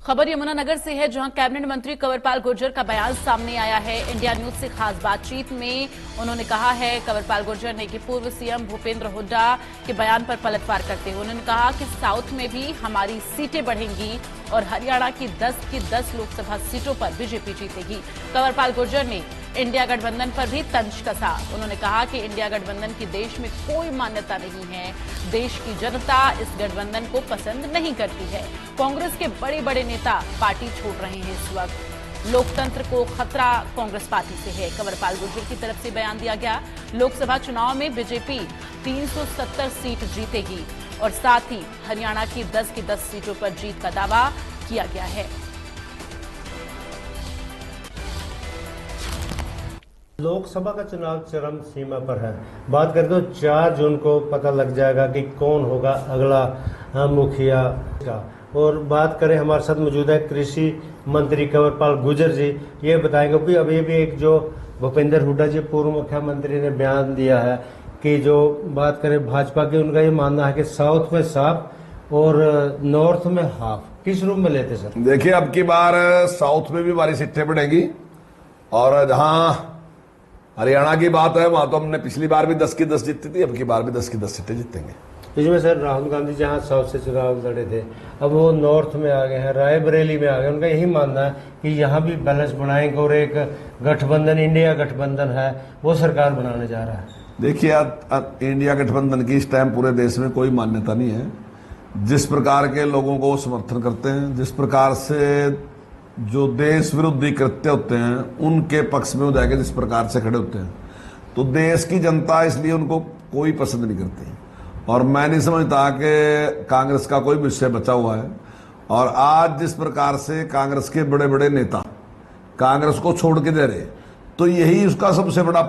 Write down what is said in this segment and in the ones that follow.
खबर यमुनानगर से है, जहां कैबिनेट मंत्री कंवरपाल गुर्जर का बयान सामने आया है। इंडिया न्यूज से खास बातचीत में उन्होंने कहा है, कंवरपाल गुर्जर ने कि पूर्व सीएम भूपेंद्र हुड्डा के बयान पर पलटवार करते हुए उन्होंने कहा कि साउथ में भी हमारी सीटें बढ़ेंगी और हरियाणा की 10 लोकसभा सीटों पर बीजेपी जीतेगी। कंवरपाल गुर्जर ने इंडिया गठबंधन पर भी तंज कसा। उन्होंने कहा कि इंडिया गठबंधन की देश में कोई मान्यता नहीं है, देश की जनता इस गठबंधन को पसंद नहीं करती है। कांग्रेस के बड़े बड़े नेता पार्टी छोड़ रहे हैं। इस वक्त लोकतंत्र को खतरा कांग्रेस पार्टी से है। कंवरपाल गुर्जर की तरफ से बयान दिया गया। लोकसभा चुनाव में बीजेपी 370 सीट जीतेगी और साथ ही हरियाणा की 10 सीटों पर जीत का दावा किया गया है। लोकसभा का चुनाव चरम सीमा पर है। बात करें तो 4 जून को पता लग जाएगा कि कौन होगा अगला मुखिया का। और बात करें, हमारे साथ मौजूद है कृषि मंत्री कंवरपाल गुर्जर जी। ये बताएंगे कि अभी भी एक जो भूपेंद्र हुड्डा जी पूर्व मुख्यमंत्री ने बयान दिया है कि जो बात करें भाजपा की, उनका ये मानना है कि साउथ में साफ और नॉर्थ में हाफ। किस रूप में लेते सर? देखिए, अब की बार साउथ में भी हमारी सीटें बढ़ेंगी और जहां हरियाणा की बात है वहां तो हमने पिछली बार भी 10 की 10 जीती थी, अब की बार भी 10 की 10 सीटें जीतेंगे। इसमें सर राहुल गांधी जहां साउथ से चुनाव लड़े थे, अब वो नॉर्थ में आ गए हैं, रायबरेली में आ गए। उनका यही मानना है कि यहाँ भी बैलेंस बनाएंगे और एक गठबंधन, इंडिया गठबंधन है, वो सरकार बनाने जा रहा है। देखिए, इंडिया गठबंधन की इस टाइम पूरे देश में कोई मान्यता नहीं है। जिस प्रकार के लोगों को समर्थन करते हैं, जिस प्रकार से जो देश विरोधी कृत्य होते हैं उनके पक्ष में हो जाएगा, जिस प्रकार से खड़े होते हैं, तो देश की जनता इसलिए उनको कोई पसंद नहीं करती। और मैं नहीं समझता कि कांग्रेस का कोई विषय बचा हुआ है। और आज जिस प्रकार से कांग्रेस के बड़े बड़े नेता कांग्रेस को छोड़ के दे रहे, तो यही उसका सबसे बड़ा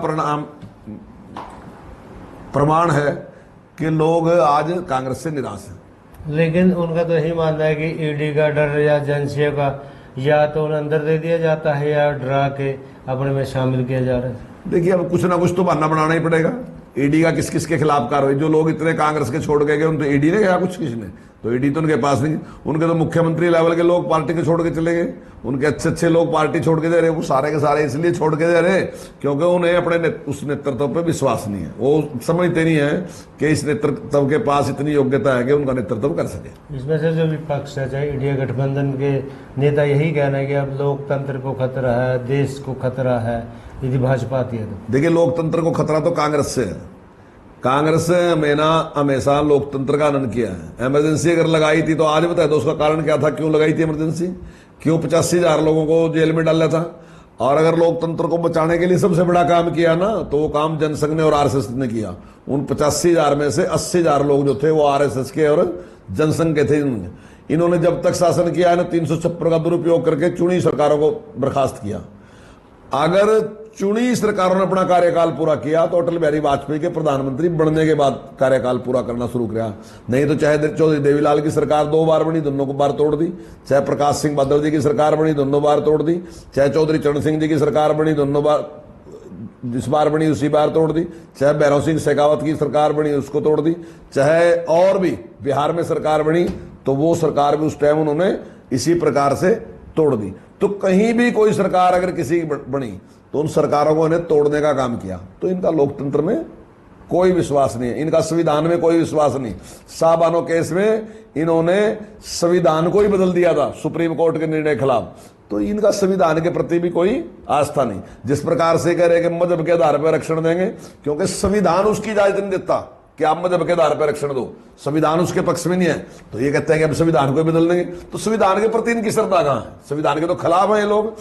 प्रमाण है कि लोग आज कांग्रेस से निराश हैं। लेकिन उनका तो यही मानना है कि ईडी का डर या एजेंसियों का या तो उन्हें अंदर दे दिया जाता है या डरा के अपने में शामिल किया जा रहा है। देखिए, अब कुछ ना कुछ तो बहाना बनाना ही पड़ेगा। ईडी का किस किस के खिलाफ कार्रवाई? जो लोग इतने कांग्रेस के छोड़ के गए, उन तो ईडी ने गया कुछ किसने? तो ईडी तो उनके पास नहीं। उनके तो मुख्यमंत्री लेवल के लोग पार्टी के छोड़ के चले गए। उनके अच्छे अच्छे लोग पार्टी छोड़ के दे रहे, वो सारे के सारे इसलिए छोड़ के दे रहे क्योंकि उन्हें अपने उस नेतृत्व पे विश्वास नहीं है। वो समझते नहीं है कि इस नेतृत्व के पास इतनी योग्यता है कि उनका नेतृत्व कर सके। इसमें से जो विपक्ष है, चाहे इंडिया गठबंधन के नेता, यही कहना है कि अब लोकतंत्र को खतरा है, देश को खतरा है यदि भाजपा आती है तो। देखिए, लोकतंत्र को खतरा तो कांग्रेस से है। कांग्रेस ने हमेशा लोकतंत्र का आनंद किया है। इमरजेंसी अगर लगाई थी तो आज बताए दो उसका कारण क्या था, क्यों लगाई थी इमरजेंसी, क्यों 85,000 लोगों को जेल में डाला था। और अगर लोकतंत्र को बचाने के लिए सबसे बड़ा काम किया ना, तो वो काम जनसंघ ने और आरएसएस ने किया। उन 85,000 में से 80,000 लोग जो थे वो आरएसएस के और जनसंघ के थे। इन्होंने जब तक शासन किया है ना, 356 का दुरुपयोग करके चुनी सरकारों को बर्खास्त किया। अगर चुनी सरकारों ने अपना कार्यकाल पूरा किया तो अटल बिहारी वाजपेयी के प्रधानमंत्री बनने के बाद कार्यकाल पूरा करना शुरू किया। नहीं तो चाहे चौधरी देवीलाल की सरकार 2 बार बनी, दोनों को बार तोड़ दी। चाहे प्रकाश सिंह बादल जी की सरकार बनी, दोनों बार तोड़ दी। चाहे चौधरी चरण सिंह जी की सरकार बनी, दोनों बार, जिस बार बनी उसी बार तोड़ दी। चाहे भैरव सिंह शेखावत की सरकार बनी, उसको तोड़ दी। चाहे और भी बिहार में सरकार बनी तो वो सरकार भी उस टाइम उन्होंने इसी प्रकार से तोड़ दी। तो कहीं भी कोई सरकार अगर किसी की बनी तो उन सरकारों को इन्हें तोड़ने का काम किया। तो इनका लोकतंत्र में कोई विश्वास नहीं है, इनका संविधान में कोई विश्वास नहीं। शाहबानो केस में इन्होंने संविधान को ही बदल दिया था सुप्रीम कोर्ट के निर्णय के खिलाफ। तो इनका संविधान के प्रति भी कोई आस्था नहीं। जिस प्रकार से कह रहे कि मजहब के आधार पर आरक्षण देंगे, क्योंकि संविधान उसकी इजाजत नहीं देता कि आप मजहब के आधार पर आरक्षण दो, संविधान उसके पक्ष में नहीं है। तो ये कहते हैं कि अब संविधान को बदल देंगे। तो संविधान के प्रति इनकी श्रद्धा कहां है? संविधान के तो खिलाफ है ये लोग।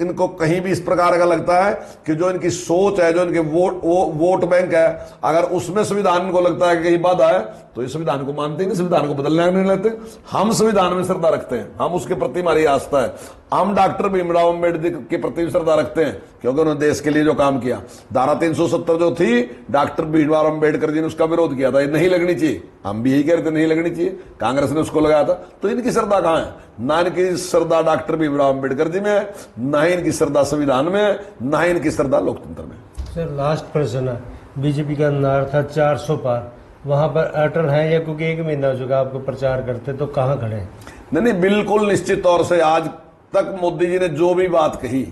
इनको कहीं भी इस प्रकार का लगता है कि जो इनकी सोच है, जो इनके वोट बैंक है, अगर उसमें संविधान इनको लगता है कि कहीं बाधा है तो ये संविधान को मानते ही नहीं, संविधान को बदलने नहीं लेते। हम संविधान में श्रद्धा रखते हैं, हम उसके प्रति हमारी आस्था है। हम डॉक्टर भीमराव अम्बेडकर के प्रति श्रद्धा रखते हैं क्योंकि उन्होंने देश के लिए जो काम किया। धारा 370 जो थी, डॉक्टर भीमराव अम्बेडकर जी ने उसका विरोध किया था, ये नहीं लगनी चाहिए। हम भी यही कह रहे थे नहीं लगनी चाहिए, कांग्रेस ने उसको लगाया था। तो इनकी श्रद्धा कहां है? ना इनकी श्रद्धा डॉक्टर भीमराव अम्बेडकर जी में है, ना ही इनकी श्रद्धा संविधान में है, ना ही इनकी श्रद्धा लोकतंत्र में। सर, लास्ट प्रश्न है। बीजेपी का नारा था 400 पार, वहां पर अटल है या क्योंकि 1 महीना हो चुका आपको प्रचार करते, तो कहां खड़े हैं? नहीं, बिल्कुल निश्चित तौर से आज तक मोदी जी ने जो भी बात कही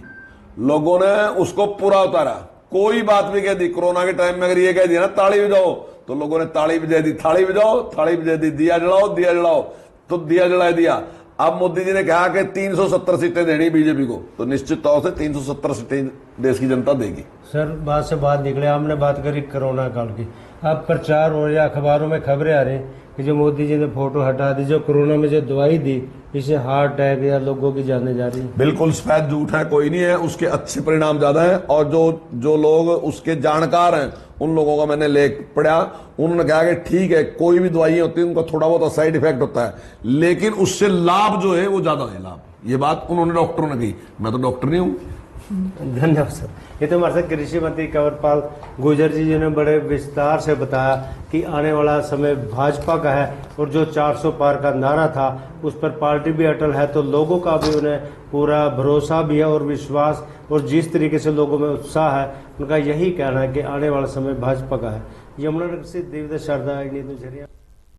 लोगों ने उसको पूरा उतारा। कोई बात भी कह दी कोरोना के टाइम में, अगर ये कह दिया ना ताली बजाओ, तो लोगों ने ताली बजा दी, थाली बजाओ, थाली बजा दी, दिया जलाओ तो दिया जला दिया। अब मोदी जी ने कहा कि 370 सीटें देनी बीजेपी को, तो निश्चित तौर से 370 सीटें देश की जनता देगी। सर बात से बात निकले, आपने बात करी कोरोना काल की, अब प्रचार हो या अखबारों में खबरें आ रही कि जो मोदी जी ने फोटो हटा दी, जो कोरोना में जो दवाई दी, इससे हार्ट अटैक या लोगों की जाने जा रही है। बिल्कुल सफेद झूठ है, कोई नहीं है, उसके अच्छे परिणाम ज्यादा है। और जो लोग उसके जानकार हैं उन लोगों का मैंने लेख पढ़ा, उन्होंने कहा कि ठीक है कोई भी दवाई होती है उनका थोड़ा बहुत साइड इफेक्ट होता है, लेकिन उससे लाभ जो है वो ज्यादा है लाभ। ये बात उन्होंने डॉक्टरों ने कही, मैं तो डॉक्टर नहीं हूं। धन्यवाद सर। ये तो हमारे साथ कृषि मंत्री कंवरपाल गुर्जर जी ने बड़े विस्तार से बताया कि आने वाला समय भाजपा का है और जो 400 पार का नारा था उस पर पार्टी भी अटल है, तो लोगों का भी उन्हें पूरा भरोसा भी है और विश्वास, और जिस तरीके से लोगों में उत्साह है उनका यही कहना है कि आने वाला समय भाजपा का है। यमुनानगर से देवदत्त शारदा, इंडियन न्यूज़।